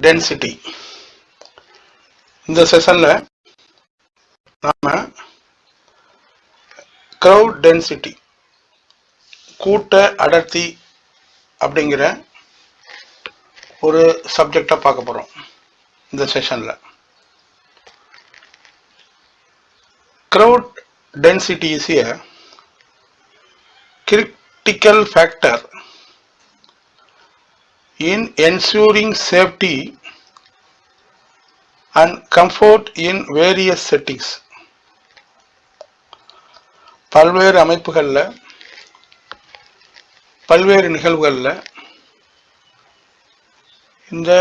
Density. இந்த செஷன்ல நாம crowd density, கூட்ட அடர்த்தி அப்படிங்கிற ஒரு சப்ஜெக்டை பார்க்க போறோம். இந்த செஷன்ல crowd density is a critical factor in ensuring safety and comfort in various settings. பல்வேறு அமைப்புகள்ல பல்வேறு நிகழ்வுகள்ல இந்த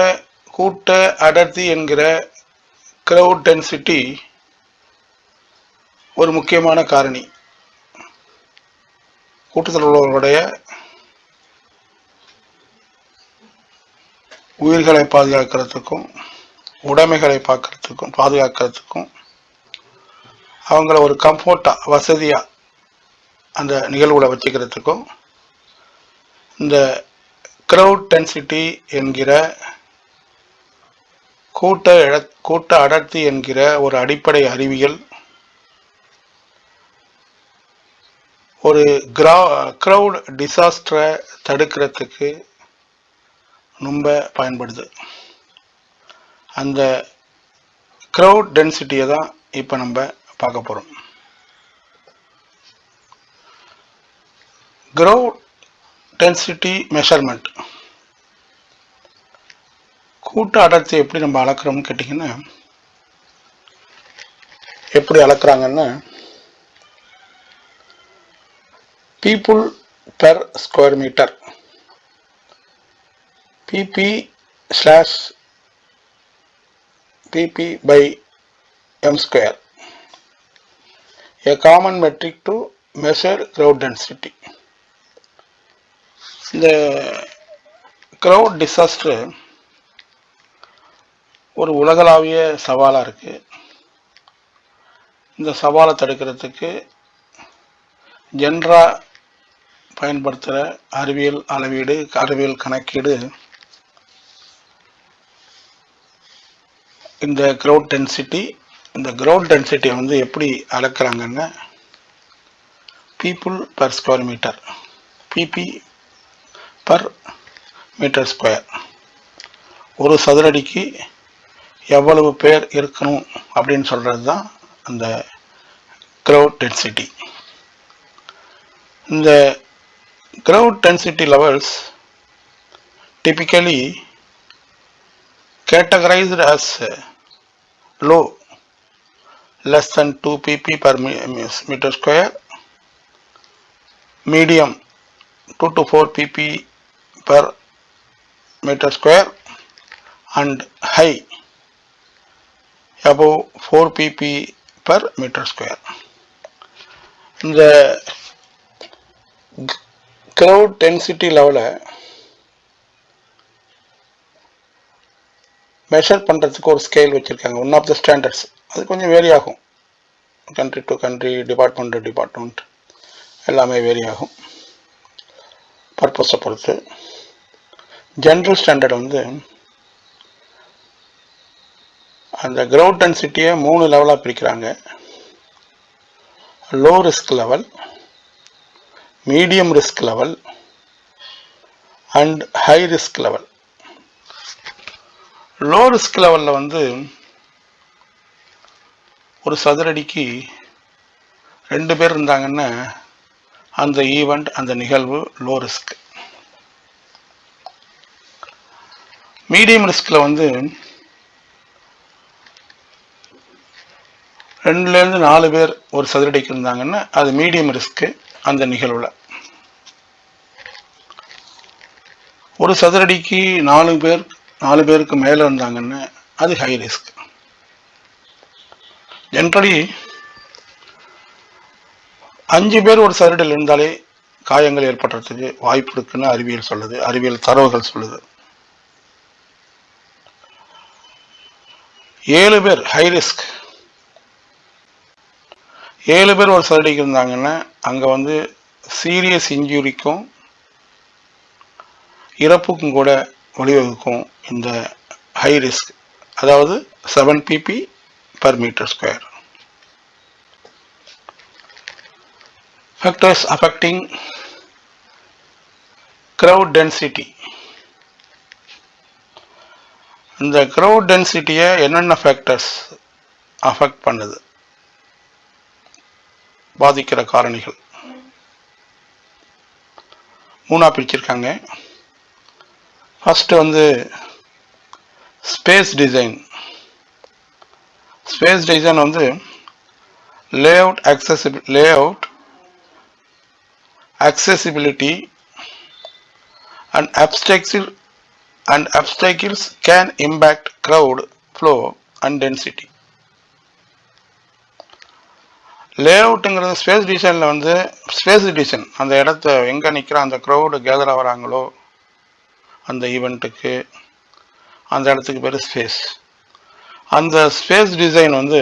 கூட்ட அடர்த்தி என்கிற crowd density ஒரு முக்கியமான காரணி. கூட்டத்தில் உள்ளவர்களுடைய உயிர்களை பாதுகாக்கிறதுக்கும் உடைமைகளை பாதுகாக்கிறதுக்கும் அவங்கள ஒரு கம்ஃபர்ட்டா வசதியா அந்த நிகழ்வுகளை வச்சுக்கிறதுக்கும் இந்த கிரவுட் டென்சிட்டி என்கிற கூட்ட அடர்த்தி என்கிற ஒரு அடிப்படை அறிவியல் ஒரு கிரவுட் டிசாஸ்டரை தடுக்கிறதுக்கு ரொம்ப பயன்படுது. அந்த கிரவுட் டென்சிட்டியை தான் இப்போ நம்ம பார்க்க போகிறோம். கிரவுட் டென்சிட்டி மெஷர்மெண்ட், கூட்ட அடர்த்தி எப்படி நம்ம அளக்குறோம்னு கேட்டிங்கன்னா, எப்படி அளக்குறாங்கன்னா people per square meter, pp/pp by m square, a common metric to measure crowd density. இந்த crowd disaster ஒரு உலகளாவிய சவாலாக இருக்கு. இந்த சவாலை தடுக்கிறதுக்கு ஜென்ரா பயன்படுத்துகிற அறிவியல் அளவீடு, அறிவியல் கணக்கீடு இந்த கிரவுட் டென்சிட்டி. இந்த கிரவுட் டென்சிட்டியை வந்து எப்படி அளக்குறாங்கன்னா people per square metre, P P per metre square, ஒரு சதுரடிக்கு எவ்வளவு பேர் இருக்கணும் அப்படின்னு சொல்கிறது தான் அந்த கிரவுட் டென்சிட்டி. இந்த crowd density levels typically categorized as low, less than 2 pp per meter square, medium 2 to 4 pp per meter square, and high above 4 pp per meter square. இந்த கிரவுட் டென்சிட்டி லெவலை மெஷர் பண்ணுறதுக்கு ஒரு scale வச்சுருக்காங்க, one of the standards. அது கொஞ்சம் vary ஆகும், country to country, department to department எல்லாமே vary ஆகும் பர்பஸை பொறுத்து. ஜென்ரல் ஸ்டாண்டர்ட் வந்து அந்த கிரவுட் டென்சிட்டியை 3 லெவலாக பிரிக்கிறாங்க. Low risk level, medium risk level and high risk level. Low risk லெவலில் வந்து ஒரு சதுரடிக்கு 2 பேர் இருந்தாங்கன்னா அந்த ஈவெண்ட், அந்த நிகழ்வு லோ ரிஸ்க். மீடியம் ரிஸ்கில் வந்து 2லேருந்து 4 பேர் ஒரு சதுரடிக்கு இருந்தாங்கன்னா அது மீடியம் ரிஸ்க்கு. அந்த நிகழ்வுல ஒரு சதுரடிக்கு 4 பேருக்கு மேல இருந்தாங்கன்னா அது ஹை ரிஸ்க். ஜென்ரலி 5 பேர் ஒரு சதுரடியில் இருந்தாலே காயங்கள் ஏற்படுறதுக்கு வாய்ப்பு இருக்குன்னு அறிவியல் சொல்லுது, அறிவியல் தரவுகள் சொல்லுது. 7 பேர் ஹை ரிஸ்க். 7 பேர் ஒரு சதுரடிக்கு இருந்தாங்கன்னா அங்கே வந்து சீரியஸ் இன்ஜுரிக்கும் இறப்புக்கும் கூட வழிவகுக்கும் இந்த ஹை ரிஸ்க், அதாவது 7 pp per meter square. Factors affecting crowd density. இந்த crowd density-ய என்னென்ன ஃபேக்டர்ஸ் அஃபெக்ட் பண்ணுது, பாதிக்கிற காரணிகள் 3 பிரிச்சிருக்காங்க. ஃபர்ஸ்ட் வந்து ஸ்பேஸ் டிசைன். ஸ்பேஸ் டிசைன் வந்து layout accessibility and obstacles can impact crowd flow and density. லேஅவுட்டுங்கிறது ஸ்பேஸ் டிசைனில் வந்து ஸ்பேஸ் டிசைன் அந்த இடத்த எங்கே நிற்கிற அந்த க்ரௌடு கேதர் ஆகிறாங்களோ அந்த ஈவெண்ட்டுக்கு அந்த இடத்துக்கு பேர் ஸ்பேஸ். அந்த ஸ்பேஸ் டிசைன் வந்து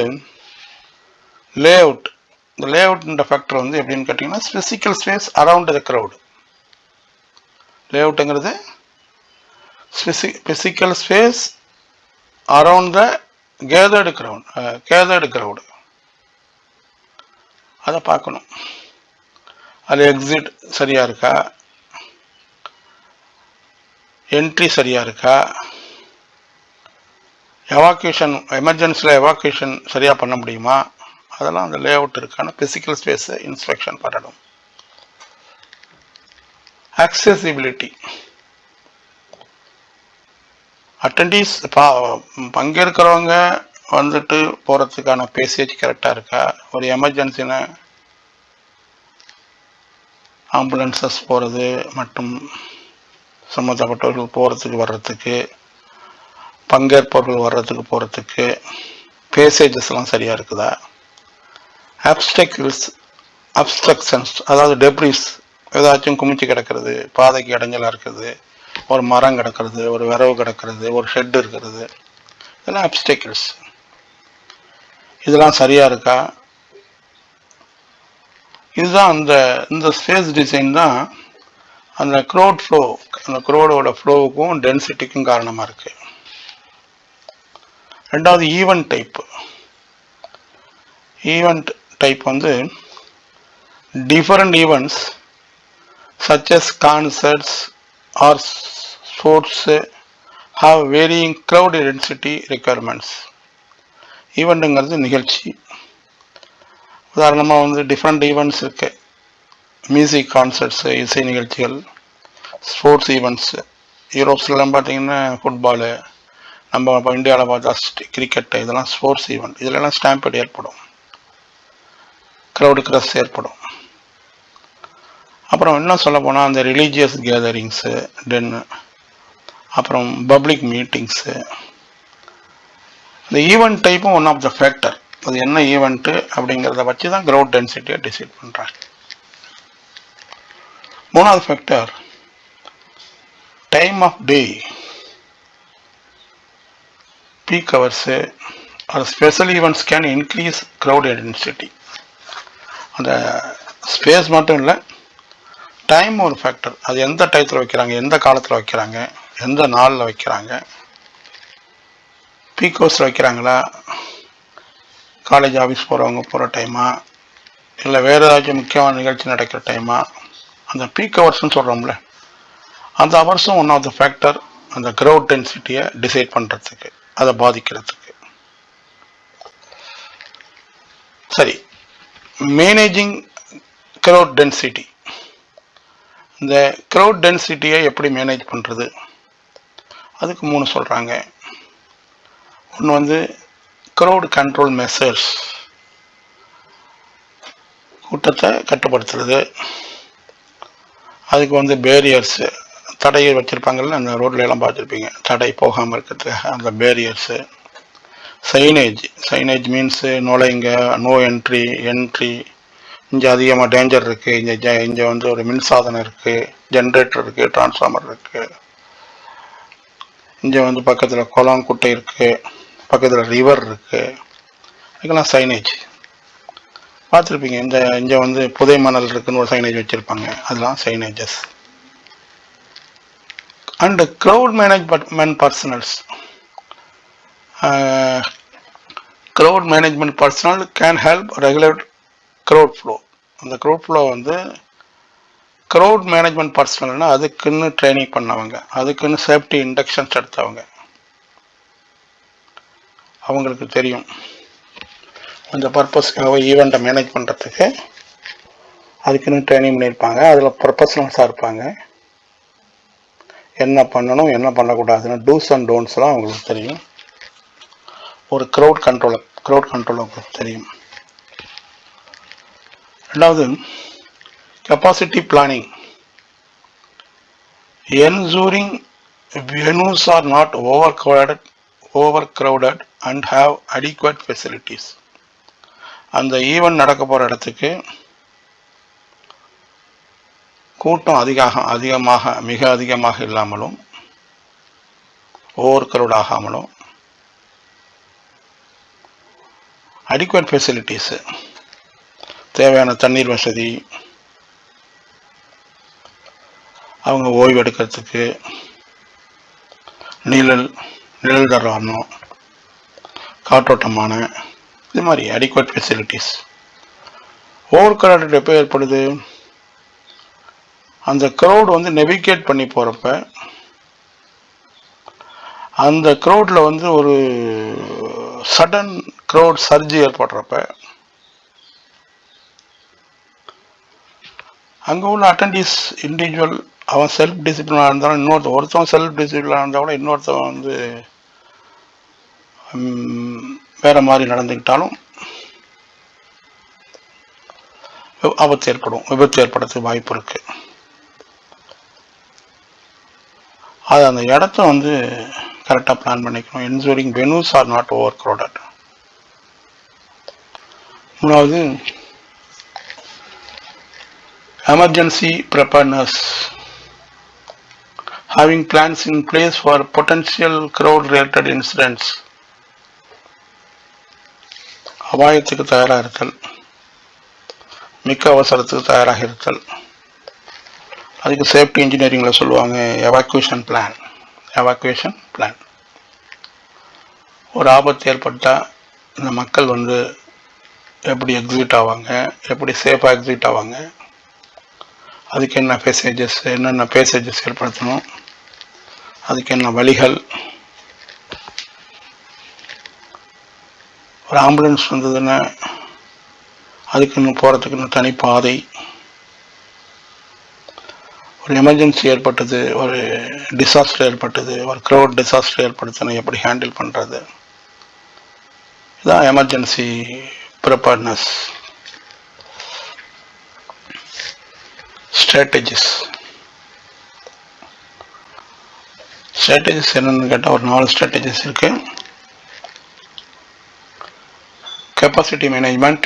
லேஅவுட், இந்த லேஅவுட்ன்ற ஃபேக்டர் வந்து எப்படின்னு கேட்டிங்கன்னா physical space around the crowd. லேஅவுட்டுங்கிறது physical space around the gathered crowd. அதை பார்க்கணும். அது எக்ஸிட் சரியாக இருக்கா, என்ட்ரி சரியாக இருக்கா, எவாக்குவேஷன் எமர்ஜென்சியில் எவாக்குவேஷன் சரியாக பண்ண முடியுமா, அதெல்லாம் அந்த லேஅவுட் இருக்கான ஃபிசிக்கல் ஸ்பேஸை இன்ஸ்பெக்ஷன் பண்ணணும். அக்சசிபிலிட்டி, அட்டெண்டீஸ் பங்கேற்கிறவங்க வந்துட்டு போகிறதுக்கான பேசேஜ் கரெக்டாக இருக்கா, ஒரு எமர்ஜென்சினா ஆம்புலன்சஸ் போகிறது மற்றும் சம்மந்தப்பட்டவர்கள் போகிறதுக்கு வர்றதுக்கு, பங்கேற்பவர்கள் வர்றதுக்கு போகிறதுக்கு பேசேஜஸ்லாம் சரியாக இருக்குதா. அப்ஸ்ட்ரக்ஷன்ஸ், அதாவது டெப்ரிஸ், ஏதாச்சும் குமிச்சு கிடக்கிறது, பாதைக்கு இடைஞ்சலாக இருக்குது, ஒரு மரம் கிடக்கிறது, ஒரு விரவு கிடக்கிறது, ஒரு ஷெட் இருக்கிறது, இதெல்லாம் அப்ஸ்டக்கிள்ஸ். இதெல்லாம் சரியாக இருக்கா. இதுதான் இந்த ஸ்பேஸ் டிசைன் தான் அந்த க்ரௌட் ஃப்ளோ, அந்த க்ரௌடோட ஃப்ளோவுக்கும் டென்சிட்டிக்கும் காரணமாக இருக்குது. ரெண்டாவது ஈவெண்ட் டைப். ஈவெண்ட் டைப் வந்து different events such as concerts or sports have varying crowd density requirements. ஈவெண்ட்டுங்கிறது நிகழ்ச்சி. உதாரணமாக வந்து டிஃப்ரெண்ட் ஈவெண்ட்ஸ் இருக்கு. மியூசிக் கான்சர்ட்ஸு, இசை நிகழ்ச்சிகள், ஸ்போர்ட்ஸ் ஈவெண்ட்ஸு. யூரோப்ஸ்லாம் பார்த்தீங்கன்னா ஃபுட்பாலு, நம்ம இப்போ இந்தியாவில் பார்த்தா கிரிக்கெட்டு, இதெல்லாம் ஸ்போர்ட்ஸ் ஈவெண்ட். இதிலெல்லாம் ஸ்டாம்பேட் ஏற்படும், க்ரௌடு க்ரஷ் ஏற்படும். அப்புறம் இன்னும் சொல்ல போனால் அந்த ரிலீஜியஸ் கேதரிங்ஸு, டென்னு, அப்புறம் பப்ளிக் மீட்டிங்ஸு. இந்த ஈவெண்ட் டைப்பும் ஒன் ஆஃப் த ஃபேக்டர். அது என்ன ஈவெண்ட்டு அப்படிங்கிறத வச்சு தான் க்ரௌட் டென்சிட்டியை டிசைட் பண்ணுறாங்க. மூணாவது factor time of day. Peak hours or special events can increase crowd density. அந்த ஸ்பேஸ் மட்டும் இல்லை, டைம் ஒரு ஃபேக்டர். அது எந்த டயத்தில் வைக்கிறாங்க, எந்த காலத்தில் வைக்கிறாங்க, எந்த நாளில் வைக்கிறாங்க, பீக் ஹவர்ஸில் வைக்கிறாங்களா, காலேஜ் ஆஃபீஸ் போகிறவங்க போகிற டைமா, இல்லை வேறு ஏதாச்சும் முக்கியமான நிகழ்ச்சி நடக்கிற டைமா. அந்த பீக் ஹவர்ஸ்ன்னு சொல்கிறோம்ல, அந்த ஹவர்ஸும் ஒன் ஆஃப் த ஃபேக்டர் அந்த க்ரௌட் டென்சிட்டியை டிசைட் பண்ணுறதுக்கு, அதை பாதிக்கிறதுக்கு. சரி, மேனேஜிங் க்ரௌட் டென்சிட்டி. இந்த க்ரௌட் டென்சிட்டியை எப்படி மேனேஜ் பண்ணுறது, அதுக்கு 3 சொல்கிறாங்க. ஒன்று வந்து க்ரௌட் கண்ட்ரோல் மெஷர்ஸ், கூட்டத்தை கட்டுப்படுத்துறது. அதுக்கு வந்து பேரியர்ஸு, தடையை வச்சுருப்பாங்கல்ல, அந்த ரோட்ல எல்லாம் பார்த்துருப்பீங்க, தடை போகாமல் இருக்கிறதுக்கு அந்த பேரியர்ஸு. சைனேஜ் மீன்ஸு நுழைங்க, நோ என்ட்ரி, இங்கே அதிகமாக டேஞ்சர் இருக்குது, இங்கே வந்து ஒரு மின்சாதனம் இருக்குது, ஜென்ரேட்டர் இருக்குது, டிரான்ஸ்ஃபார்மர் இருக்குது, இங்கே வந்து பக்கத்தில் குளம் குட்டை இருக்குது, பக்கத்தில் ரிவர் இருக்குது, அதுக்கெல்லாம் சைனேஜ் பார்த்துருப்பீங்க. இங்கே வந்து புதை மணல் இருக்குன்னு ஒரு சைனேஜ் வச்சுருப்பாங்க, அதெல்லாம் signages. And crowd management personnels. Crowd management personnel can help regulate crowd flow. அந்த க்ரௌட் ஃப்ளோ வந்து க்ரௌட் மேனேஜ்மெண்ட் பர்சனல்னா அதுக்குன்னு ட்ரைனிங் பண்ணவங்க, அதுக்குன்னு சேஃப்டி இண்டக்ஷன்ஸ் எடுத்தவங்க, அவங்களுக்கு தெரியும் அந்த பர்பஸ்க்காக ஈவெண்ட்டை மேனேஜ் பண்ணுறதுக்கு அதுக்குன்னு ட்ரைனிங் பண்ணியிருப்பாங்க. அதில் ப்ரொஃபஷனல்ஸாக இருப்பாங்க. என்ன பண்ணணும் என்ன பண்ணக்கூடாதுன்னு டூஸ் அண்ட் டோன்ட்ஸ்லாம் அவங்களுக்கு தெரியும். ஒரு க்ரௌட் கண்ட்ரோல் அவங்களுக்கு தெரியும். ரெண்டாவது capacity planning. ensuring venues are not overcrowded and have adequate facilities. அந்த ஈவெண்ட் நடக்க போகிற இடத்துக்கு கூட்டம் மிக அதிகமாக இல்லாமலும் ஓவர் க்ரௌட் ஆகாமலும் அடிக்குவேட் ஃபெசிலிட்டிஸு, தேவையான தண்ணீர் வசதி, அவங்க ஓய்வு எடுக்கிறதுக்கு நிழல் தரணும், காற்றோட்டமான இது மாதிரி அடிக்குவேட் ஃபெசிலிட்டிஸ். ஓவர் க்ரௌடட் எப்போ ஏற்படுது? அந்த க்ரௌட் வந்து நெவிகேட் பண்ணி போகிறப்ப அந்த க்ரௌடில் வந்து ஒரு சடன் க்ரௌட் சர்ஜ் ஏற்படுறப்ப அங்கே உள்ள அட்டெண்டீஸ் இண்டிவிஜுவல் அவன் செல்ஃப் டிசிப்ளினாக இருந்தாலும் ஒருத்தவன் செல்ஃப் டிசிப்ளினாக இருந்தால் கூட இன்னொருத்தவன் வந்து வேறு மாதிரி நடந்துக்கிட்டாலும் விபத்து ஏற்படுறதுக்கு வாய்ப்பு இருக்குது. அது அந்த இடத்த வந்து கரெக்டாக பிளான் பண்ணிக்கணும். Ensuring venues are not overcrowded. மூணாவது emergency preparedness. having plans in place for potential crowd related incidents. அபாயத்துக்கு தயாராக இருத்தல், மிக்க அவசரத்துக்கு தயாராக இருத்தல். அதுக்கு சேஃப்டி இன்ஜினியரிங்கில் சொல்லுவாங்க எவாக்குவேஷன் பிளான். ஒரு ஆபத்து ஏற்பட்டால் இந்த மக்கள் வந்து எப்படி எக்ஸிட் ஆவாங்க, எப்படி சேஃபாக எக்ஸிட் ஆவாங்க, அதுக்கு என்னென்ன பேசேஜஸ் ஏற்படுத்தணும், அதுக்கு என்ன வழிகள், ஒரு ஆம்புலன்ஸ் வந்ததுன்னா அதுக்குன்னு போகிறதுக்குன்னு தனி பாதை, ஒரு எமர்ஜென்சி ஏற்பட்டது, ஒரு டிசாஸ்டர் ஏற்பட்டது, ஒரு க்ரௌட் டிசாஸ்டர் ஏற்படுத்தினா எப்படி ஹேண்டில் பண்ணுறது, இதுதான் எமர்ஜென்சி ப்ரிப்பேர்னஸ். ஸ்ட்ராட்டஜிஸ் என்னன்னு கேட்டால் ஒரு 4 ஸ்ட்ராட்டஜிஸ் இருக்கு. Capacity management,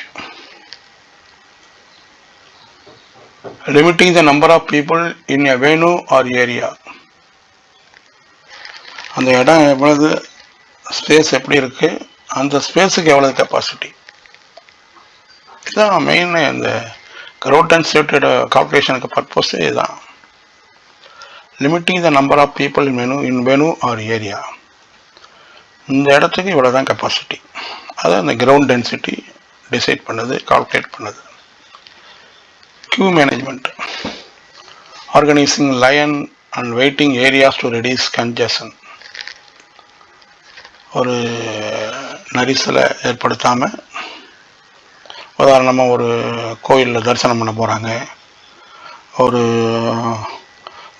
limiting the number of people in a venue or area. அந்த இடம் எவ்வளவு ஸ்பேஸ் எப்படி இருக்கு, அந்த ஸ்பேஸுக்கு எவ்வளவு கெப்பாசிட்டி, இதுதான் மெயின். இந்த க்ரௌட் அண்ட் சேஃப்டியோட கால்குலேஷனுக்கு பர்பஸே இதுதான். Limiting the number of people in venue or area. இந்த இடத்துக்கு இவ்வளோதான் கெப்பாசிட்டி. அதை அந்த கிரவுண்ட் டென்சிட்டி டிசைட் பண்ணுது, கால்குலேட் பண்ணுது. queue management, organizing line and waiting areas to reduce congestion. ஒரு நரிசலை ஏற்படுத்தாமல், உதாரணமாக ஒரு கோயிலில் தரிசனம் பண்ண போகிறாங்க, ஒரு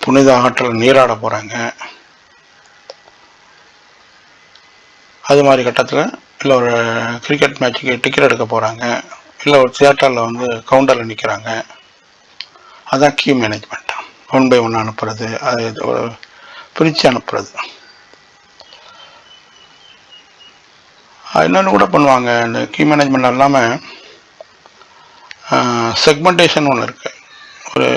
புனித ஆற்றில் நீராட போகிறாங்க, அது மாதிரி கட்டத்தில், இல்லை ஒரு கிரிக்கெட் மேட்சுக்கு டிக்கெட் எடுக்க போகிறாங்க, இல்லை ஒரு தியேட்டரில் வந்து கவுண்டரில் நிற்கிறாங்க, அதான் கியூ மேனேஜ்மெண்ட். 1 by 1 அனுப்புறது, அது ஒரு பிரித்து அனுப்புறது. இன்னொன்று கூட பண்ணுவாங்க. இந்த கியூ மேனேஜ்மெண்ட் இல்லாமல் செக்மெண்டேஷன் ஒன்று இருக்குது. ஒரு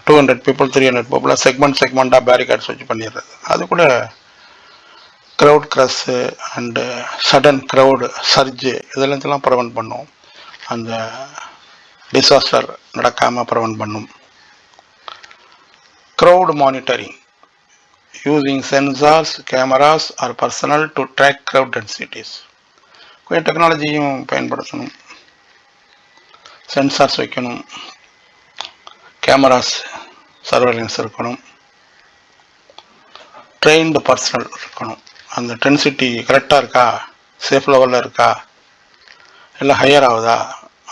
200 people 300 people செக்மெண்ட்டாக பேரிகார்ட்ஸ் வச்சு பண்ணிடுறது. அது கூட crowd crush and sudden crowd surge இதெல்லாம் ப்ரிவென்ட் பண்ணும். அந்த டிசாஸ்டர் நடக்காமல் ப்ரிவென்ட் பண்ணும். Crowd monitoring, using sensors, cameras or personnel to track crowd densities. கொஞ்சம் டெக்னாலஜியும் பயன்படுத்தணும், சென்சார்ஸ் வைக்கணும், கேமராஸ் சர்வேலன்ஸ் இருக்கணும், ட்ரெயின்டு பர்சனல் இருக்கணும். அந்த டென்சிட்டி கரெக்டாக இருக்கா, சேஃப் லெவலில் இருக்கா, இல்லை ஹையர் ஆகுதா.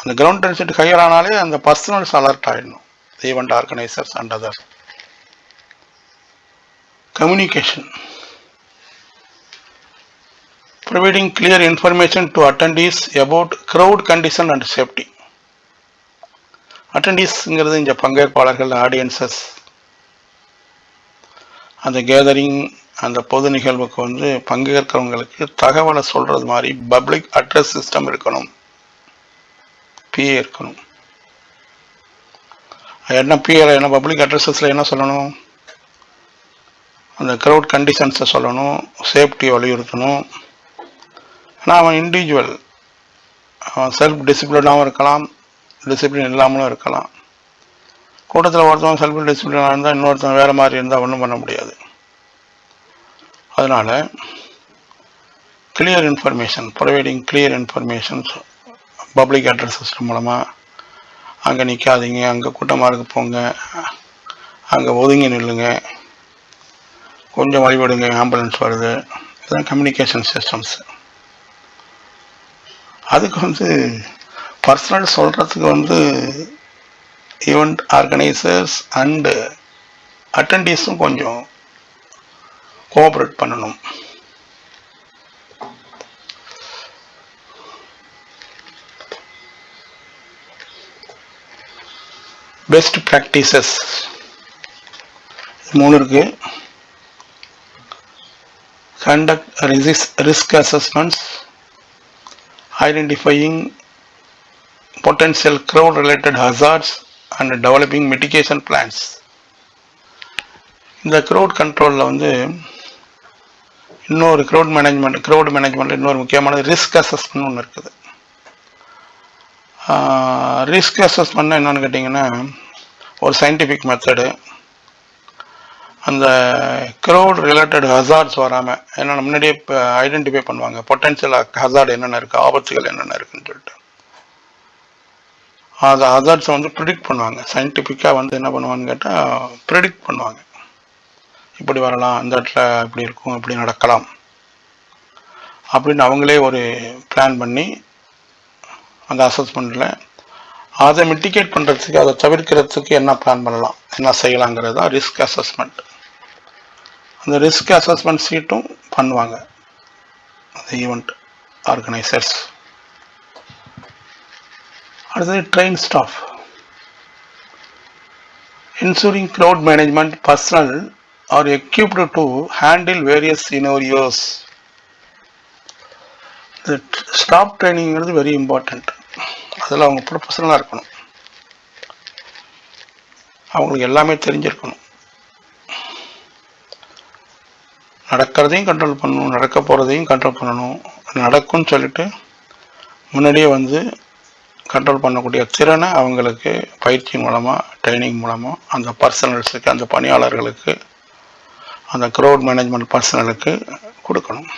அந்த கிரவுண்ட் டென்சிட்டி ஹையர் ஆனாலே அந்த பர்சனல்ஸ் அலர்ட் ஆகிடணும், event organisers and other. Communication, providing clear information to attendees about crowd condition and safety. அட்டெண்டீஸ்ங்கிறது இங்கே பங்கேற்பாளர்கள், ஆடியன்சஸ். அந்த கேதரிங், அந்த பொது நிகழ்வுக்கு வந்து பங்கேற்கிறவங்களுக்கு தகவலை சொல்கிறது மாதிரி பப்ளிக் அட்ரஸ் சிஸ்டம் இருக்கணும், பிஏ இருக்கணும். என்ன பிஏல என்ன பப்ளிக் அட்ரஸஸில் என்ன சொல்லணும், அந்த க்ரௌட் கண்டிஷன்ஸை சொல்லணும், சேஃப்டியை வலியுறுத்தணும். ஆனால் அவன் இண்டிவிஜுவல், அவன் செல்ஃப் டிசிப்ளினாகவும் இருக்கலாம், டிசிப்ளின் இல்லாமலும் இருக்கலாம். கூட்டத்தில் ஒருத்தவங்க செல்ஃப் டிசிப்ளினாக இருந்தால் இன்னொருத்தவங்க வேறு மாதிரி இருந்தால் ஒன்றும் பண்ண முடியாது. அதனால் clear information, providing clear informations public address system மூலமாக, அங்கே நிற்காதீங்க, அங்கே கூட்டமாக இருக்கு போங்க, அங்கே ஒதுங்கி நில்லுங்க, கொஞ்சம் வழிபடுங்க, ஆம்புலன்ஸ் வருது. இதுதான் கம்யூனிகேஷன் சிஸ்டம்ஸ். அதுக்கு வந்து பர்சனல் சொல்கிறதுக்கு வந்து ஈவெண்ட் ஆர்கனைசர்ஸ் அண்டு அட்டெண்டீஸும் கொஞ்சம் கோஆப்ரேட் பண்ணணும். பெஸ்ட் ப்ராக்டிசஸ் 3 இருக்கு. Conduct risk assessments, identifying potential crowd related hazards and developing mitigation plans. இந்த crowd controlல வந்து இன்னொரு crowd management இன்னொரு முக்கியமான ரிஸ்க் அசஸ்மெண்ட் ஒன்று இருக்குது. ரிஸ்க் அசஸ்மெண்ட்னா என்னன்னு கேட்டிங்கன்னா, ஒரு சயின்டிஃபிக் மெத்தடு. அந்த க்ரௌட் ரிலேட்டட் ஹசார்ட்ஸ் வராமல் என்னென்ன முன்னாடியே ஐடென்டிஃபை பண்ணுவாங்க, பொட்டன்ஷியல் ஹசார்டு என்னென்ன இருக்குது, ஆபத்துகள் என்னென்ன இருக்குன்னு சொல்லிட்டு அந்த ஹசார்ட்ஸை வந்து ப்ரிடிக்ட் பண்ணுவாங்க. சயின்டிஃபிக்காக வந்து என்ன பண்ணுவான்னு கேட்டால் ப்ரிடிக்ட் பண்ணுவாங்க, இப்படி வரலாம், இந்த இடத்துல இப்படி இருக்கும், இப்படி நடக்கலாம் அப்படின்னு அவங்களே ஒரு பிளான் பண்ணி அந்த அசஸ்மெண்ட்டில் அதை மிட்டிகேட் பண்ணுறதுக்கு, அதை தவிர்க்கிறதுக்கு என்ன பிளான் பண்ணலாம், என்ன செய்யலாங்கிறது தான் ரிஸ்க் அசஸ்மெண்ட். அந்த ரிஸ்க் அசஸ்மெண்ட் சீட்டும் பண்ணுவாங்க அந்த ஈவெண்ட் ஆர்கனைசர்ஸ். அடுத்தது train staff, ensuring crowd management personnel are equipped to handle various scenarios. The staff training is very important. அதில் அவங்க ப்ரொஃபஷனலாக இருக்கணும், அவங்களுக்கு எல்லாமே தெரிஞ்சிருக்கணும், நடக்கிறதையும் கண்ட்ரோல் பண்ணணும், நடக்க போகிறதையும் கண்ட்ரோல் பண்ணணும். நடக்கும்னு சொல்லிட்டு முன்னாடியே வந்து கண்ட்ரோல் பண்ணக்கூடிய திறனை அவங்களுக்கு பயிற்சி மூலமாக, ட்ரைனிங் மூலமாக அந்த பர்சனல்ஸுக்கு, அந்த பணியாளர்களுக்கு, அந்த க்ரௌட் மேனேஜ்மெண்ட் பர்சனலுக்கு கொடுக்கணும்.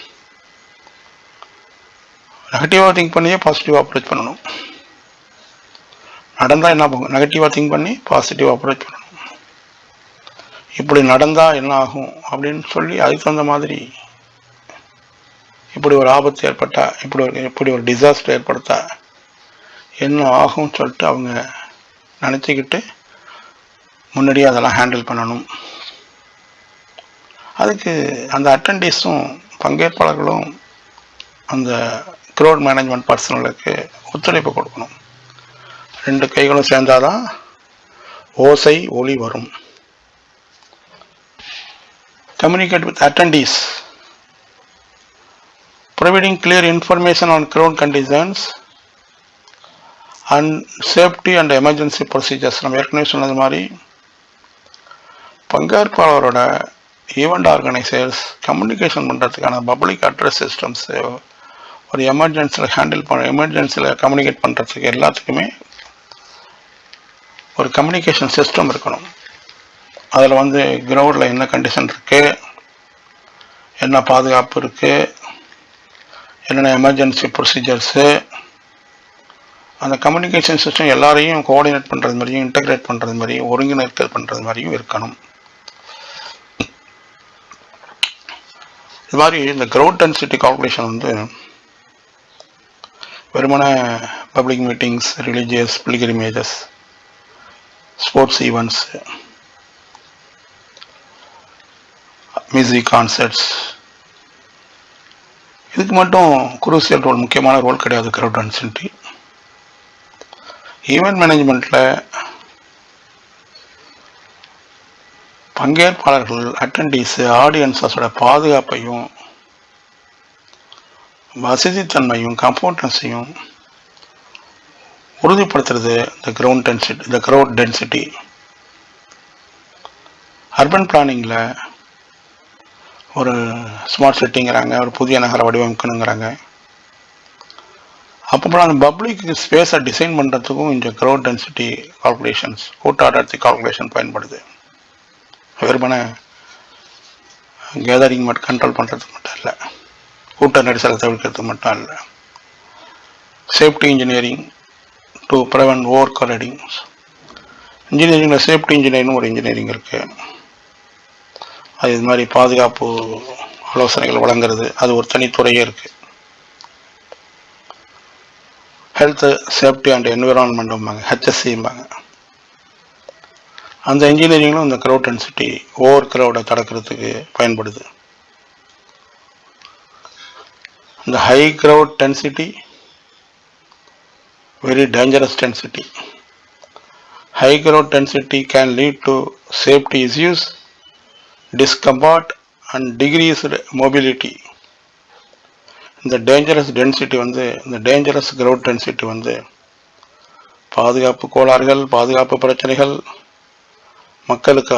நெகட்டிவாக திங்க் பண்ணியே பாசிட்டிவாக அப்ரோச் பண்ணணும். நடந்தால் என்ன போகும், நெகட்டிவாக திங்க் பண்ணி பாசிட்டிவாக அப்ரோச் பண்ணணும். இப்படி நடந்தால் என்ன ஆகும் அப்படின்னு சொல்லி அதுக்கு தகுந்த மாதிரி, இப்படி ஒரு ஆபத்து ஏற்பட்டால், இப்படி ஒரு டிசாஸ்டர் ஏற்படுத்தா என்ன ஆகும்னு சொல்லிட்டு அவங்க நினச்சிக்கிட்டு முன்னாடியே அதெல்லாம் ஹேண்டில் பண்ணணும். அதுக்கு அந்த அட்டெண்டீஸும் பங்கேற்பாளர்களும் அந்த க்ரௌட் மேனேஜ்மெண்ட் பர்சனலுக்கு ஒத்துழைப்பு கொடுக்கணும். 2 கைகளும் சேர்ந்தாதான் ஓசை ஒளி வரும். Communicate with attendees, providing clear information on crowd conditions and safety and emergency procedures. நம்ம ஏற்கனவே சொன்னது மாதிரி பங்கேற்பாளரோட ஈவெண்ட் ஆர்கனைசர்ஸ் கம்யூனிகேஷன் பண்ணுறதுக்கான பப்ளிக் அட்ரஸ் சிஸ்டம்ஸ், ஒரு எமர்ஜென்சியில் கம்யூனிகேட் பண்ணுறதுக்கு எல்லாத்துக்குமே ஒரு கம்யூனிகேஷன் சிஸ்டம் இருக்கணும். அதில் வந்து கிரவுண்டில் என்ன கண்டிஷன் இருக்குது, என்ன பாதுகாப்பு இருக்குது, என்னென்ன எமர்ஜென்சி ப்ரொசீஜர்ஸு, அந்த கம்யூனிகேஷன் சிஸ்டம் எல்லாரையும் கோஆர்டினேட் பண்ணுறது மாதிரியும் இன்டகிரேட் பண்ணுறது மாதிரியும் ஒருங்கிணைத்தல் பண்ணுறது மாதிரியும் இருக்கணும். இது மாதிரி இந்த கிரவுட் டென்சிட்டி கால்குலேஷன் வந்து வெறுமன public meetings, religious pilgrimages, sports events, music concerts இதுக்கு மட்டும் குரூசியல் ரோல், முக்கியமான ரோல் கிடையாது கிரவுட் டென்சிட்டி. ஈவெண்ட் மேனேஜ்மெண்ட்டில் பங்கேற்பாளர்கள், அட்டண்டீஸு, ஆடியன்ஸஸோட பாதுகாப்பையும் வசதித்தன்மையும் கம்ஃபர்ட்னஸையும் உறுதிப்படுத்துறது இந்த கிரவுட் டென்சிட்டி. அர்பன் பிளானிங்கில் ஒரு ஸ்மார்ட் சிட்டிங்கிறாங்க, ஒரு புதிய நகர வடிவமைக்கணுங்கிறாங்க. அப்போ அந்த பப்ளிக்கு ஸ்பேஸை டிசைன் பண்ணுறதுக்கும் இந்த கிரவுட் டென்சிட்டி கால்குலேஷன்ஸ், கூட்ட அடர்த்தி கால்குலேஷன் பயன்படுது. வெறுமன கேதரிங் மட்டும் கண்ட்ரோல் பண்ணுறதுக்கு மட்டும் இல்லை, கூட்ட நெரிசலை தவிர்க்கிறதுக்கு மட்டும் இல்லை. Safety engineering to prevent overcrowding. இன்ஜினியரிங்கில் சேஃப்டி இன்ஜினியரிங் ஒரு இன்ஜினியரிங் இருக்குது. அது இது மாதிரி பாதுகாப்பு ஆலோசனைகள் வழங்குறது, அது ஒரு தனித்துறையே இருக்குது. ஹெல்த் சேஃப்டி அண்ட் என்விரான்மெண்ட்டும்பாங்க, HSCம்பாங்க. அந்த இன்ஜினியரிங்லும் இந்த கிரவுட் டென்சிட்டி ஓவர் கிரவுடை தடுக்கிறதுக்கு பயன்படுது. இந்த high crowd density very dangerous density. High crowd density can lead to safety issues, discomfort and decreased mobility. இந்த டேஞ்சரஸ் டென்சிட்டி வந்து, இந்த டேஞ்சரஸ் கிரவுட் டென்சிட்டி வந்து பாதுகாப்பு கோளாறுகள், பாதுகாப்பு பிரச்சனைகள், மக்களுக்கு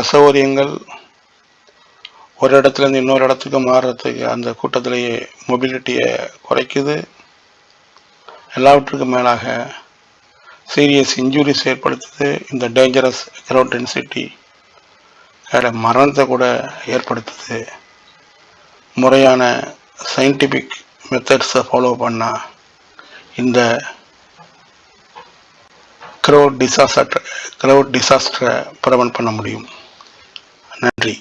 அசௌகரியங்கள், ஒரு இடத்துலேருந்து இன்னொரு இடத்துக்கு மாறுறதுக்கு அந்த கூட்டத்திலேயே மொபிலிட்டியை குறைக்குது. எல்லாவற்றுக்கும் மேலாக சீரியஸ் இன்ஜுரிஸ் ஏற்படுத்துது. இந்த டேஞ்சரஸ் கிரவுட் டென்சிட்டி மரணத்தை கூட ஏற்படுத்துது. முறையான சயின்டிஃபிக் மெத்தட்ஸை ஃபாலோ பண்ணால் இந்த கிரவுட் டிசாஸ்டரை ப்ரிவென்ட் பண்ண முடியும். நன்றி.